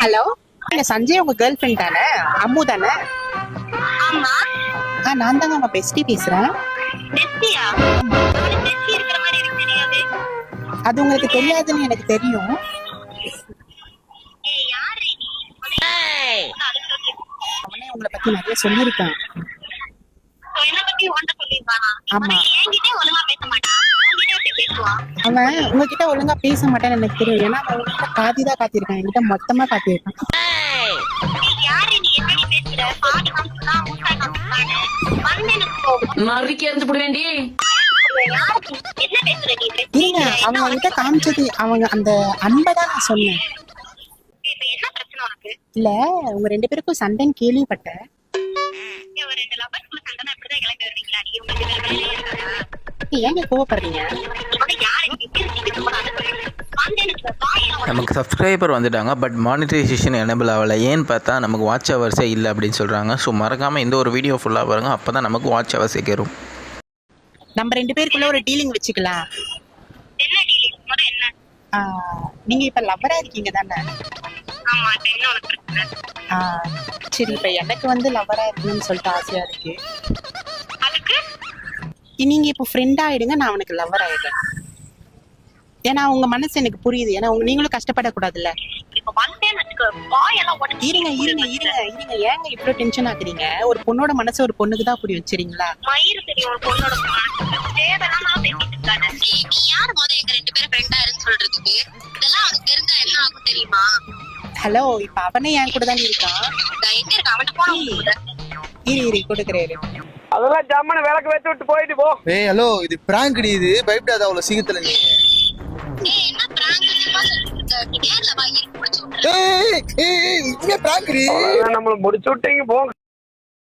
Hello, நீங்க சஞ்சய் உங்க girl friend தானே? அம்மு தானே? ஆமா. நான் தாங்க உங்க பெஸ்டி பேசுறேன். பெஸ்டியா? அவனுக்கு பெஸ்டி இருக்கிற மாதிரி எனக்கு தெரியாது. அது உங்களுக்கு தெரியாதுன்னு எனக்கு தெரியும். ஏய் யாரு நீ? அவனே உங்களை பத்தி நிறைய சொல்லியிருக்கான். என்ன பத்தி உன்கிட்ட சொல்லிருக்கானா? ஆமா. என்கிட்ட ஒழுங்கா பேச மாட்டான். உன்கிட்ட எப்படி பேசுவான்? அவன் உங்ககிட்ட ஒழுங்கா பேச மாட்டேன்னு எனக்கு தெரியும். ஏன்னா அவன் உங்ககிட்ட காத்திதான் காத்திருக்கான், என்கிட்ட மொத்தமா காத்திருக்கான். ஏய் யாரு நீ? எப்படி பேசுற? பாடி காமிச்சுனா மூட்டா காமிச்சுனானு வந்து எனக்கு கோவம். மறுக்கி எறிஞ்சு போடுவேண்டி. யாருக்கு? என்ன பேசுற நீ? இல்லைங்க, அவங்க கிட்ட காமிச்சது அவங்க அந்த அன்பை தான் நான் சொன்னேன். இப்ப என்ன பிரச்சனை உனக்கு? இல்ல, உங்க 2 பேருக்கும் சண்டைன்னு கேள்விப்பட்டேன். ஒரு ரெண்டு லவர்ஸ்குள்ள சண்டை இப்படிதான் கிளம்பி வருவீங்களா? நீ உங்களுக்கு வேற வேலையே இருக்காதா? ஏங்க கோவப்படுறீங்க? உனக்கு யாரு நீ? பேசிட்டு போறான்னு சொல்லு. வந்து எனக்கு வாயில நமக்கு சப்ஸ்கிரைபர் வந்துட்டாங்க, பட் மானிட்டைசேஷன் எனேபிள் ஆகலை. ஏன்னு பார்த்தா நமக்கு வாட்ச் ஹவர்ஸே இல்லை அப்படின்னு சொல்கிறாங்க. ஸோ மறக்காமல் இந்த ஒரு வீடியோ ஃபுல்லாக பாருங்கள், அப்போ தான் நமக்கு வாட்ச் ஹவர்ஸே கேரும். நம்ம 2 பேருக்குள்ள ஒரு டீலிங் வச்சுக்கலாம். என்ன டீலிங்? முத என்ன? நீங்க இப்ப லவ்வரா இருக்கீங்க தானே? ஆமா, இப்ப என்ன உனக்கு பிரச்சனை? சரி, இப்ப எனக்கு வந்து லவ்வரா இருக்கணும்னு சொல்லிட்டு ஆசையா இருக்கு. அதுக்கு நீங்க இப்போ ஃப்ரெண்ட் ஆயிடுங்க, நான் அவனுக்கு லவ்வர் ஆயிடுறேன். ஏன்னா உங்க மனசு எனக்கு புரியுது. ஏன்னா நீங்களும் கஷ்டப்படக்கூடாதுல்ல. இப்ப வந்தேன்னு வச்சுக்கோ, வாயெல்லாம் உடச்சு இருங்க இருங்க இருங்க இருங்க, ஏங்க இவ்வளவு டென்ஷன் ஆக்குறீங்க? ஒரு பொண்ணோட மனசு ஒரு பொண்ணுக்கு தான் புரியும், சரிங்களா? மயிறு தெரியும் ஒரு பொண்ணோட தேவைதான் நான் பேசிட்டு இருக்கானே. நீ யாரு முத எங்க 2 பேரும் ஃப்ரெண்டா இருக்குன்னு சொல்றதுக்கு? இதெல்லாம் அவனுக்கு தெரிஞ்சா என்ன ஆகும் தெரியுமா? ஹலோ, இப்ப அவனே என் கூட தான் இருக்கான். நான் எங்க இருக்க அவன்கிட்ட போன இரு கொடுக்குறேன். அதெல்லாம் ஜம்மனை விளக்கு வச்சு விட்டு போயிட்டு போ. ஏய் ஹலோ, இது பிராங்க் இது, பயப்படாத அவ்வளவு சீக்கிரத்துல நீ. ஏய் என்ன பிராங்க் சும்மா சொல்லிட்டு இருக்க? நீ நேர்ல வா, இரு முடிச்சு விட்டுறேன். ஏய் ஏய், இது பிராங்க் நம்மள முடிச்சு விட்டீங்க போங்க.